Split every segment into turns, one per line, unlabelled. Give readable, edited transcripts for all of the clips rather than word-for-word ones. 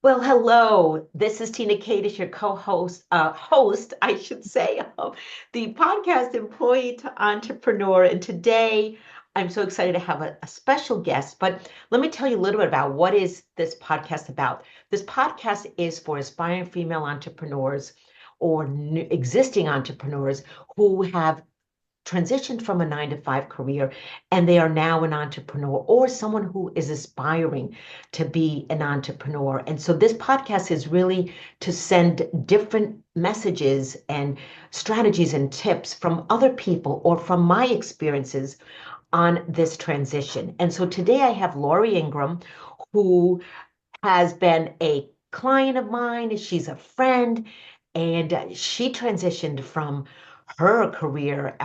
Well, hello. This is Tina Kadish, your co-host, host, I should say, of the podcast Employee to Entrepreneur. And today, I'm so excited to have a special guest. But let me tell you a little bit about what is this podcast about. This podcast is for aspiring female entrepreneurs or existing entrepreneurs who have transitioned from a 9 to 5 career and they are now an entrepreneur or someone who is aspiring to be an entrepreneur. And so this podcast is really to send different messages and strategies and tips from other people or from my experiences on this transition. And so today I have Lauri Ingram, who has been a client of mine. She's a friend, and she transitioned from her career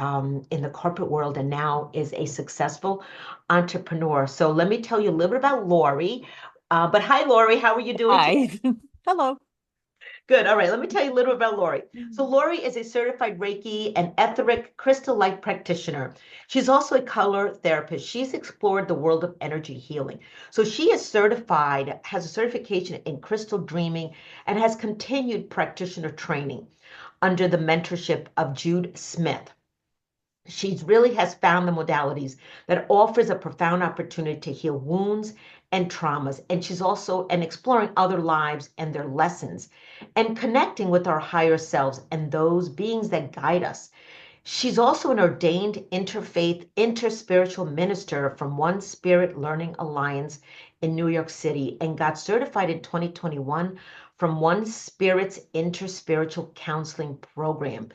in the corporate world and now is a successful entrepreneur. So let me tell you a little bit about Lauri. But hi, Lauri, how are you doing today?
Hi. Hello.
Good. All right. Let me tell you a little bit about Lauri. So Lauri is a certified Reiki and etheric crystal light practitioner. She's also a color therapist. She's explored the world of energy healing. So she is certified, has a certification in crystal dreaming, and has continued practitioner training under the mentorship of Jude Smith. She really has found the modalities that offers a profound opportunity to heal wounds and traumas. And she's also and exploring other lives and their lessons and connecting with our higher selves and those beings that guide us. She's also an ordained interfaith, interspiritual minister from One Spirit Learning Alliance in New York City and got certified in 2021 from One Spirit's Interspiritual Counseling Program.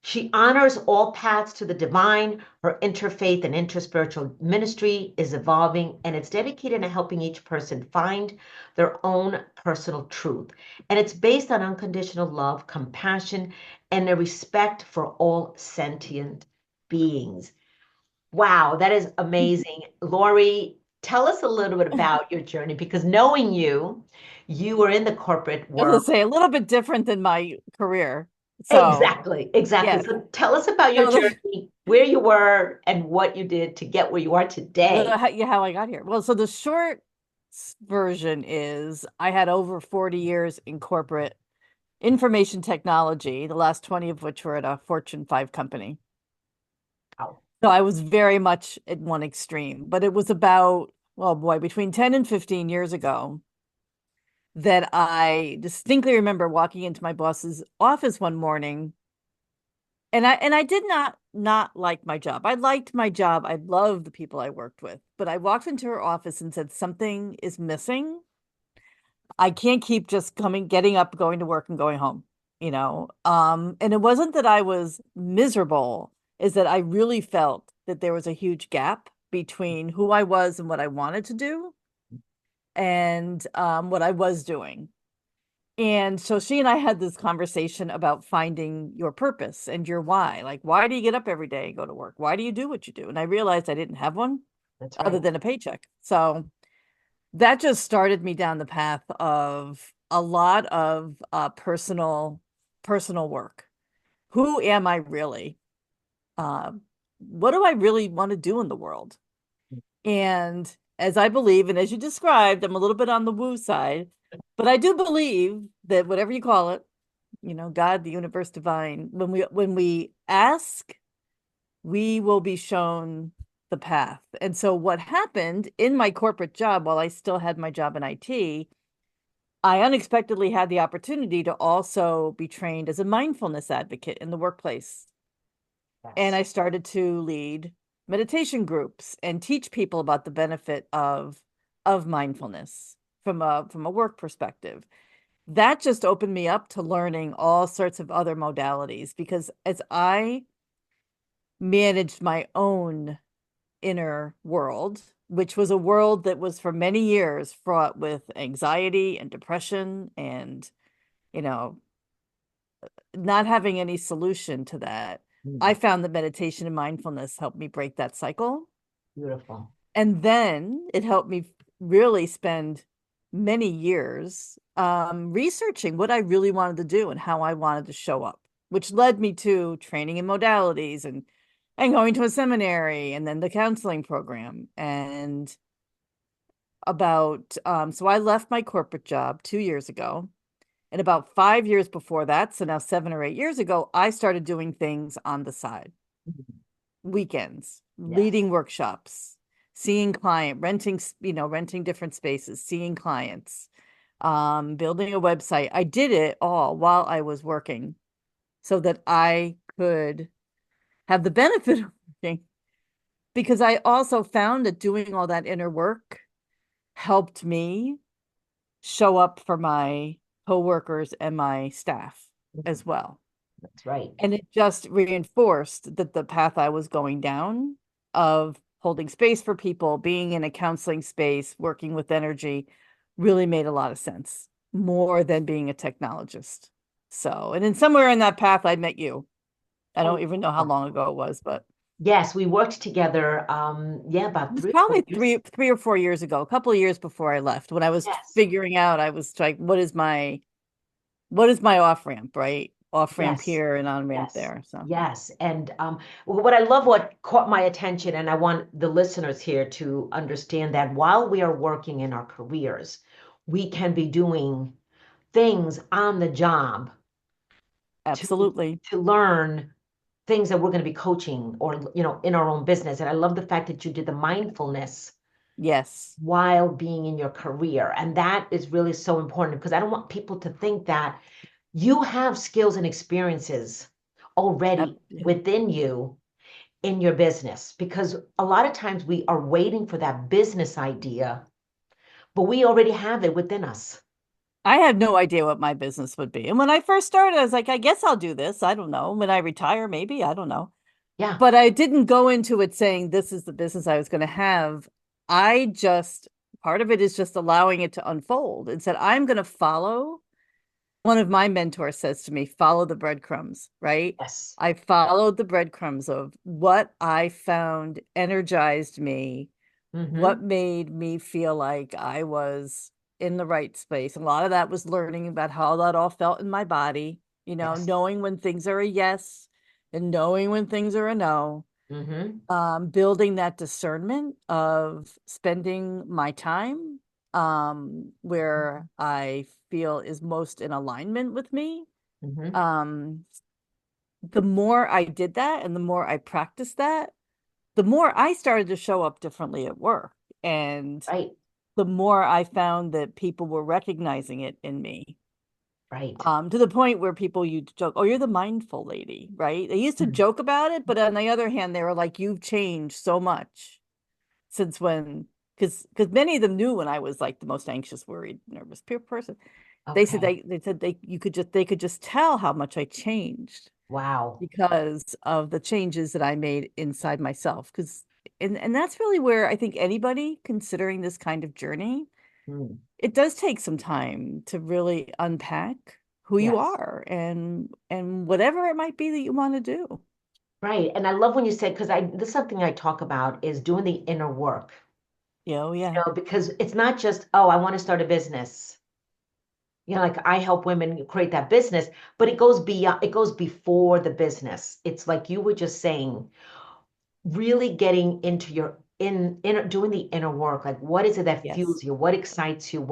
She honors all paths to the divine. Her interfaith and interspiritual ministry is evolving and it's dedicated to helping each person find their own personal truth. And it's based on unconditional love, compassion, and a respect for all sentient beings. Wow, that is amazing. Lori, tell us a little bit about your journey because knowing you, you were in the corporate
I was gonna
world.
say a little bit different than my career. So
Exactly, exactly.
yeah.
So tell us about your
So
journey, where you were, and what you did to get where you are today.
how I got here. Well, so the short version is I had over 40 years in corporate information technology, the last 20 of which were at a Fortune 5 company.
Wow.
So I was very much at one extreme, but it was about, well, boy, between 10 and 15 years ago that I distinctly remember walking into my boss's office one morning, and I did not like my job. I liked my job. I loved the people I worked with, but I walked into her office and said something is missing. I can't keep just getting up, going to work and going home, you know. And it wasn't that I was miserable, is that I really felt that there was a huge gap between who I was and what I wanted to do and what I was doing. And so she and I had this conversation about finding your purpose and your why. Like, why do you get up every day and go to work? Why do you do what you do? And I realized I didn't have one
That's
other
right.
than a paycheck. So that just started me down the path of a lot of personal work. Who am I really? Uh, what do I really want to do in the world? And as I believe, and as you described, I'm a little bit on the woo side, but I do believe that whatever you call it, God, the universe, divine, when we ask, we will be shown the path. And so what happened in my corporate job while I still had my job in IT, I unexpectedly had the opportunity to also be trained as a mindfulness advocate in the workplace. And
Yes.
I started to lead meditation groups and teach people about the benefit of mindfulness from a work perspective. That just opened me up to learning all sorts of other modalities because as I managed my own inner world, which was a world that was for many years fraught with anxiety and depression and, you know, not having any solution to that, I
Mm,
found that meditation and mindfulness helped me break that cycle.
beautiful.
And then it helped me really spend many years researching what I really wanted to do and how I wanted to show up, which led me to training in modalities and going to a seminary and then the counseling program. And about so I left my corporate job 2 years ago. And about 5 years before that, so now 7 or 8 years ago, I started doing things on the side,
Mhm.
weekends,
Yes.
leading workshops, seeing client, renting different spaces, seeing clients, building a website. I did it all while I was working so that I could have the benefit of working, because I also found that doing all that inner work helped me show up for my coworkers and my staff
Mhm.
as well.
That's right.
And it just reinforced that the path I was going down of holding space for people, being in a counseling space, working with energy really made a lot of sense, more than being a technologist. So, and then somewhere in that path, I met you. I don't
Oh,
even know how long ago it was, but
yes, we worked together. Yeah,
it
about
was
3 or 4
probably
years.
three or 4 years ago, a couple of years before I left, when I was
Yes,
figuring out, I was like, what is my off ramp, right? Off ramp
yes,
here and on ramp
yes,
there. So
yes. And what I love, what caught my attention, and I want the listeners here to understand that while we are working in our careers, we can be doing things on the job to
absolutely.
to learn things that we're going to be coaching or in our own business. And I love the fact that you did the mindfulness
Yes.
while being in your career. And that is really so important because I don't want people to think that you have skills and experiences already
Yeah.
within you in your business because a lot of times we are waiting for that business idea, but we already have it within us.
I had no idea what my business would be. And when I first started, I was like, I guess I'll do this. I don't know. When I retire, maybe, I don't know.
Yeah.
But I didn't go into it saying this is the business I was going to have. I just, part of it is just allowing it to unfold and said, I'm going to follow. One of my mentors says to me, follow the breadcrumbs, right?
Yes.
I followed the breadcrumbs of what I found energized me, what
Mm-hmm.
made me feel like I was in the right space. A lot of that was learning about how that all felt in my body,
Yes.
knowing when things are a yes and knowing when things are a no.
Mm-hmm.
Building that discernment of spending my time where I feel is most in alignment with me.
Mm-hmm.
Um, the more I did that and the more I practiced that, the more I started to show up differently at work. And
Right.
the more I found that people were recognizing it in me.
Right.
To the point where people used to joke, oh, you're the mindful lady, right? They used to
Mhm.
joke about it, but on the other hand, they were like, you've changed so much since when, because many of them knew when I was like the most anxious, worried, nervous peer person. They said
Okay.
they could just tell how much I changed
Wow.
because of the changes that I made inside myself. Because and that's really where I think anybody considering this kind of journey,
Mm.
it does take some time to really unpack who you
Yes.
are and whatever it might be that you want to do.
Right. And I love when you said, because this is something I talk about is doing the inner work,
Yeah, oh yeah.
because it's not just, oh, I want to start a business. Like I help women create that business, but it goes beyond, it goes before the business. It's like you were just saying, really getting into your doing the inner work. Like what is it that
Yes.
fuels you? What excites you?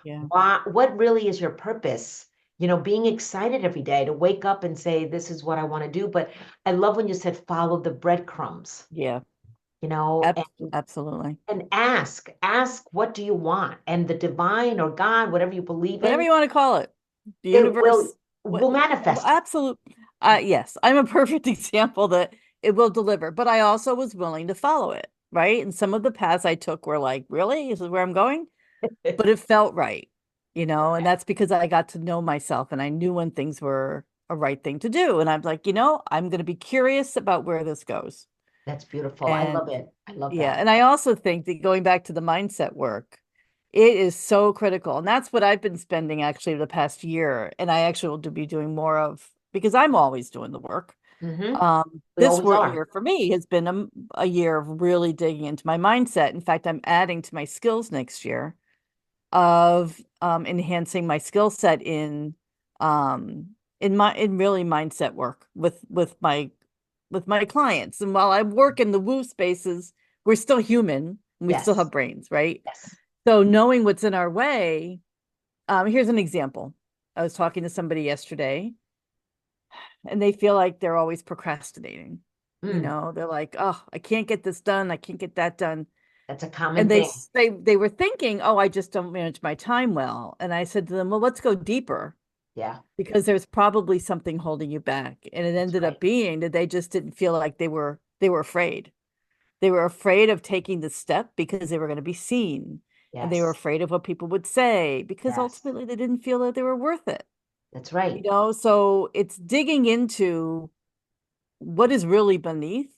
Yeah.
What really is your purpose? Being excited every day to wake up and say, this is what I want to do. But I love when you said follow the breadcrumbs,
Yeah.
you know, and
Absolutely.
and ask what do you want? And the divine or God, whatever you believe
Whatever
in,
you want to call it. The
it will
universe, what
will manifest it.
absolute yes, I'm a perfect example that it will deliver, but I also was willing to follow it, right? And some of the paths I took were like, really? This is where I'm going? But it felt right, and
Okay,
that's because I got to know myself and I knew when things were a right thing to do. And I'm like, I'm going to be curious about where this goes.
that's beautiful. I love
And
it. I love
yeah,
that.
and I also think that going back to the mindset work, it is so critical. And that's what I've been spending actually the past year. And I actually will be doing more of because I'm always doing the work.
We
This
always
work
are.
year for me has been a year of really digging into my mindset. In fact, I'm adding to my skills next year of enhancing my skill set in really mindset work with my clients. And while I work in the woo spaces, we're still human and we still
Yes.
have brains, right?
Yes.
So knowing what's in our way, here's an example. I was talking to somebody yesterday and they feel like they're always procrastinating.
Mm,
They're like, oh, I can't get this done. I can't get that done.
that's a common
And they
thing.
s- they were thinking, oh, I just don't manage my time well. And I said to them, well, let's go deeper
Yeah,
because there's probably something holding you back. And it
that's
ended
right.
up being that they just didn't feel like they were afraid. They were afraid of taking the step because they were going to be seen. And they were
Yes,
afraid of what people would say because
yes,
ultimately they didn't feel that they were worth it.
that's right.
So it's digging into what is really beneath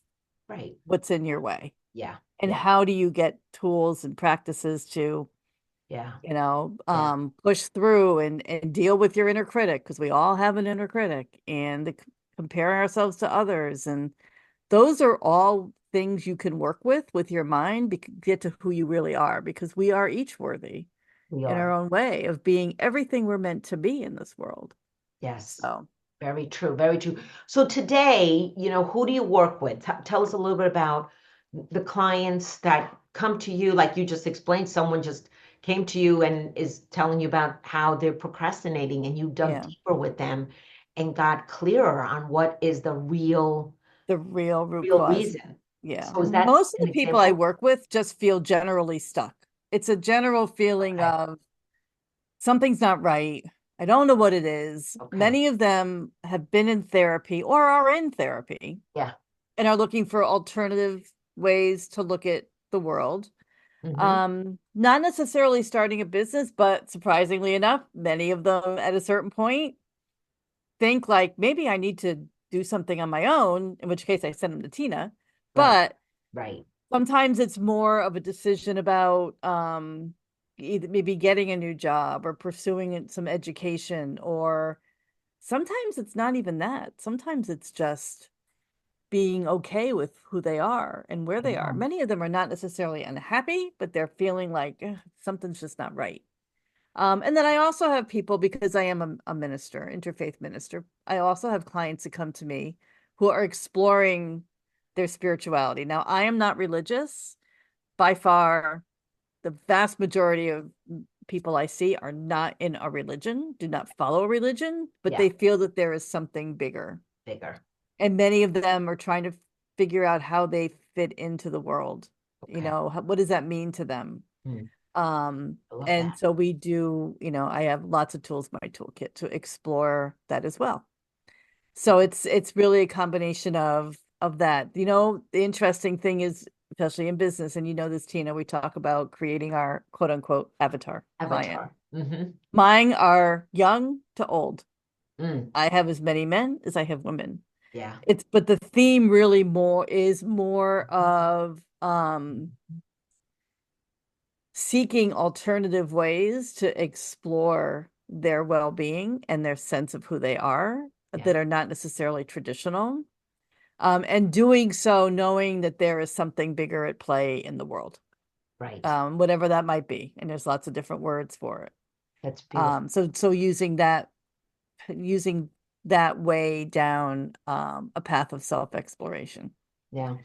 Right.
what's in your way
Yeah,
and
yeah,
how do you get tools and practices to
yeah, yeah.
push through and deal with your inner critic because we all have an inner critic and comparing ourselves to others. And those are all things you can work with your mind, get to who you really are, because we are each worthy
We
in our
are.
own way of being everything we're meant to be in this world.
Yes.
So,
Very true, very true. So today, who do you work with? Tell us a little bit about the clients that come to you, like you just explained, someone just came to you and is telling you about how they're procrastinating, and you dug
yeah,
deeper with them and got clearer on what is the
the real root
real
cause.
reason.
Yeah.
So is that
Most of
an
the people I
example?
work with just feel generally stuck. It's a general feeling
Okay,
of something's not right. I don't know what it is.
okay.
Many of them have been in therapy or are in therapy
Yeah.
and are looking for alternative ways to look at the world.
Mm-hmm.
Not necessarily starting a business, but surprisingly enough, many of them at a certain point think like maybe I need to do something on my own, in which case I send them to Tina.
Right,
But
right.
sometimes it's more of a decision about either maybe getting a new job or pursuing some education, or sometimes it's not even that. Sometimes it's just being okay with who they are and where
I
they are.
know.
Many of them are not necessarily unhappy, but they're feeling like something's just not right. And then I also have people, because I am a minister, interfaith minister. I also have clients that come to me who are exploring their spirituality. Now, I am not religious. By far, the vast majority of people I see are not in a religion, do not follow a religion, but
Yeah,
they feel that there is something bigger.
bigger.
And many of them are trying to figure out how they fit into the world.
Okay.
What does that mean to them?
Hmm. I love
And
that.
so we do, I have lots of tools in my toolkit to explore that as well. So it's really a combination of that. The interesting thing is, especially in business, and this, Tina, we talk about creating our quote unquote avatar client.
Avatar. Mm-hmm.
Mine are young to old.
Mm.
I have as many men as I have women.
Yeah.
But the theme really more of seeking alternative ways to explore their well-being and their sense of who they are
Yeah.
that are not necessarily traditional. And doing so knowing that there is something bigger at play in the world,
Right.
whatever that might be. And there's lots of different words for it.
That's beautiful.
So using that way down a path of self-exploration.
Yeah.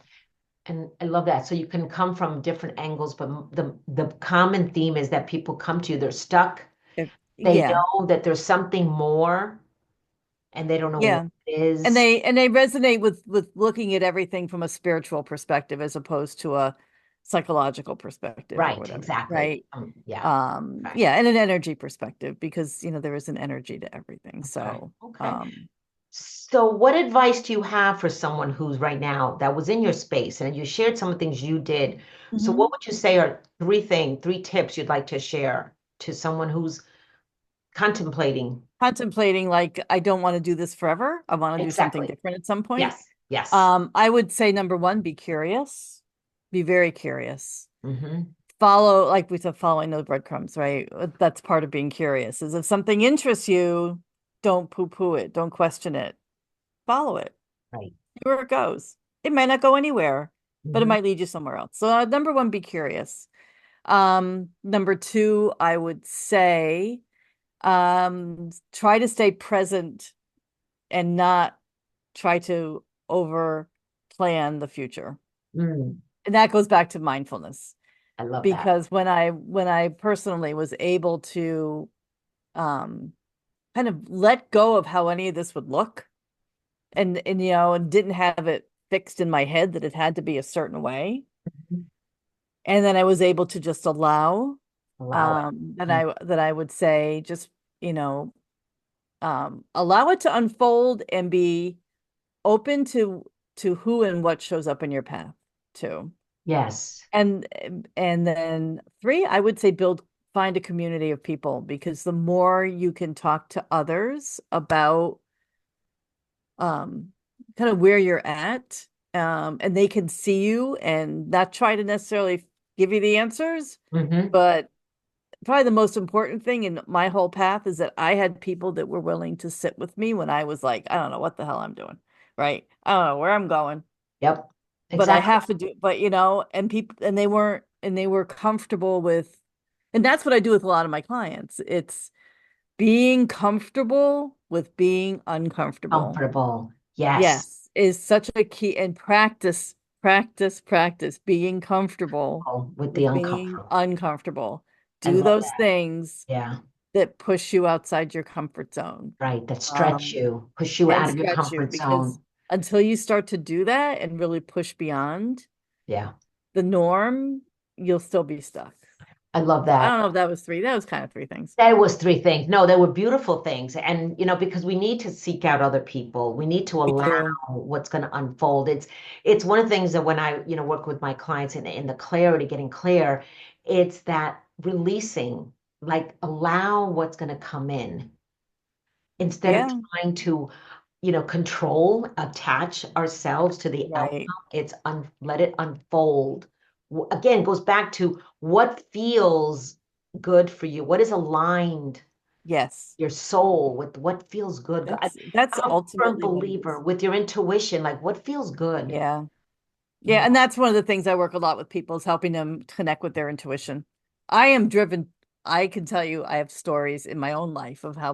And I love that. So you can come from different angles, but the common theme is that people come to you, they're stuck.
If-
They
yeah,
know that there's something more and they don't know what
yeah.
it
And
is.
they resonate with looking at everything from a spiritual perspective as opposed to a psychological perspective or
Right,
whatever,
exactly.
right?
Yeah. Okay.
Yeah, and an energy perspective because there is an energy to everything.
Okay.
So,
Okay. So what advice do you have for someone who's right now that was in your space and you shared some of the things you did? So what
mhm.
would you say are three tips you'd like to share to someone who's contemplating?
Contemplating like I don't want to do this forever. I want to do something
Exactly.
different at some point.
Yes. Yes.
I would say number one, be curious. Be very curious.
Hmm.
Follow, like we said, following those breadcrumbs, right? That's part of being curious. Is if something interests you, don't poo-poo it, don't question it, follow it,
Right.
see where it goes. It might not go anywhere, but it
Hmm.
might lead you somewhere else. So number one, be curious. Number two, I would say, try to stay present and not try to over plan the future.
Mm.
And that goes back to mindfulness.
I love that.
because when I personally was able to um kind of let go of how any of this would look, and and didn't have it fixed in my head that it had to be a certain way,
Mhm.
and then I was able to just allow,
Allow it.
that
Mm.
I would say, just you know allow it to unfold and be open to who and what shows up in your path too.
Yes.
And and then three, I would say find a community of people, because the more you can talk to others about um kind of where you're at, and they can see you and not try to necessarily give you the answers,
Hmm.
but probably the most important thing in my whole path is that I had people that were willing to sit with me when I was like, I don't know what the hell I'm doing, right? I don't know where I'm going,
Yep.
but I
Exactly.
have to do, but and people, and they were comfortable with, and that's what I do with a lot of my clients. It's being comfortable with being uncomfortable.
Comfortable. Yes.
Yes, is such a key, and practice, practice, practice being comfortable
Oh, with the
with being
uncomfortable.
uncomfortable.
I
Do
love
those
that.
things
Yeah.
that push you outside your comfort zone,
Right. That stretch
um,
you, push you
and
out of your
stretch you,
comfort
because
zone.
until you start to do that and really push beyond
Yeah.
the norm, you'll still be stuck.
I love
So I
that.
don't know if that was three. That was kind of three things.
That was three things. No, they were beautiful things. And, because we need to seek out other people. We need to
We
allow
do.
what's going to unfold. It's one of the things that when I, work with my clients in the clarity, getting clear, it's that releasing, like allow what's going to come in instead of
Yeah,
trying to, control, attach ourselves to the outcome.
right.
Let it unfold. Again, goes back to what feels good for you, what is aligned
Yes.
your soul with what feels good.
That's
I'm a firm
ultimately what it
believer
is.
with your intuition, like what feels good,
Yeah.
you
Yeah,
know.
and that's one of the things I work a lot with people, is helping them connect with their intuition. I am driven. I can tell you I have stories in my own life of how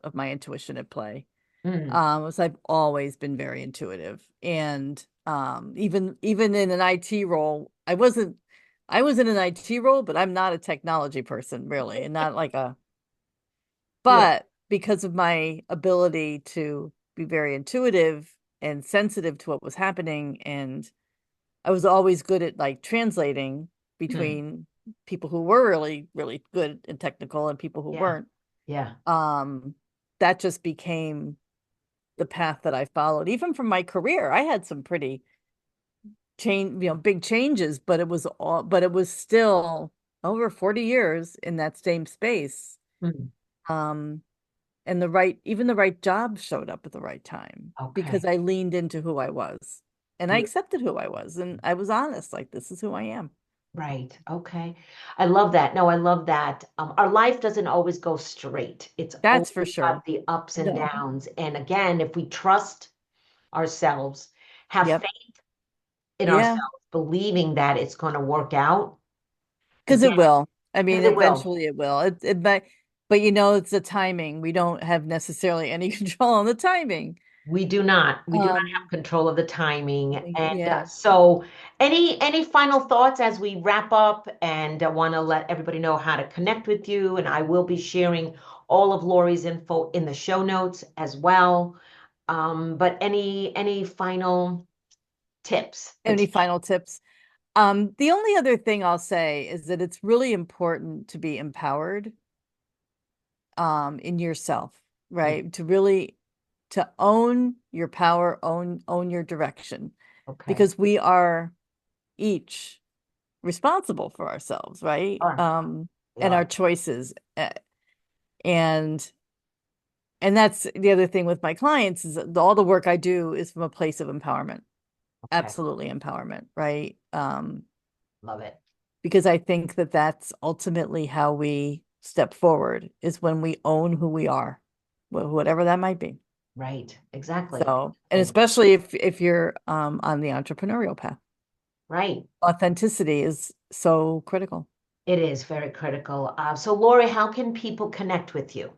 of my intuition at play.
Mm,
So I've always been very intuitive, and even in an IT role, I was in an IT role, but I'm not a technology person really, and not like a,
yeah.
but because of my ability to be very intuitive and sensitive to what was happening, and I was always good at like translating
Mm,
between people who were really, really good and technical and people who
yeah.
weren't.
Yeah.
Um, that just became the path that I followed. Even from my career, I had some pretty big changes, but it was still over 40 years in that same space.
Mm,
Um, and even the right job showed up at the right time, because
okay.
I leaned into who I was, and I
Beautiful.
accepted who I was, and I was honest, like, this is who I am.
Right. Okay. I love that. No, I love that. Our life doesn't always go straight. It's
That's for
always
sure.
got the ups and
No.
downs. And again, if we trust ourselves, have
Yep.
faith in
Yeah.
ourselves, believing that it's going to work out,
Because
again,
it will. I mean,
because it will.
eventually it will. But it's the timing. We don't have necessarily any control on the timing.
We do not have
Um,
control of the timing. And
yeah.
so any final thoughts as we wrap up? And I want to let everybody know how to connect with you. And I will be sharing all of Lauri's info in the show notes as well. But any final tips for
Any
today?
final tips? The only other thing I'll say is that it's really important to be empowered in yourself,
Mm,
right? To own your power, own your direction,
okay.
because we are each responsible for ourselves, right?
All right. We
And our
are.
choices. And that's the other thing with my clients, is that all the work I do is from a place of empowerment,
Okay.
absolutely empowerment, right?
Love it.
Because I think that that's ultimately how we step forward, is when we own who we are, whatever that might be.
Right. Exactly.
So, and
Exactly.
especially if you're on the entrepreneurial path,
Right.
authenticity is so critical.
It is very critical. So Lori, how can people connect with you?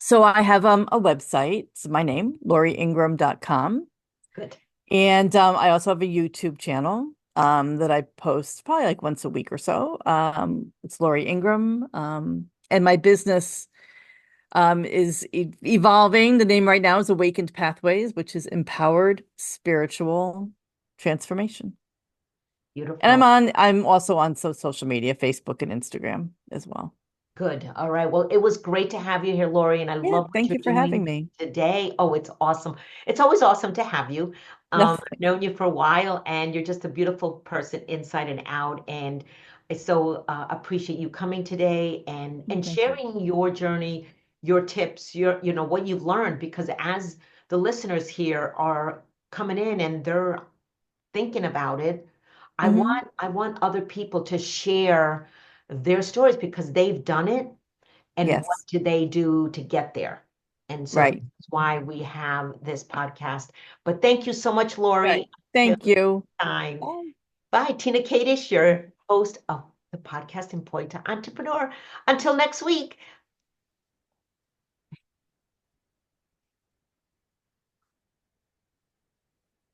So I have a website. It's my name, lauriingram.com.
Good.
And I also have a YouTube channel. that I post probably like once a week or so. It's Lauri Ingram. And my business is evolving. The name right now is Awakened Pathways, which is empowered spiritual transformation. And
Beautiful.
I'm also on social media, Facebook and Instagram as well.
Good. All right. Well, it was great to have you here, Lauri, and I
Yeah,
love what
thank
you're
you for having
doing
me.
today. Oh, it's awesome. It's always awesome to have you.
No,
I've known you for a while, and you're just a beautiful person inside and out. And I so appreciate you coming today and
thank you.
sharing your journey, your tips, what you've learned. Because as the listeners here are coming in and they're thinking about it,
Hmm.
I want other people to share their stories because they've done it and what
Yes,
do they do to get there. And so
right,
that's why we have this podcast. But thank you so much,
right.
Lauri. Until
Thank you.
next time.
Bye.
Bye. Tina Kadish, your host of the podcast Employed to Entrepreneur. Until next week.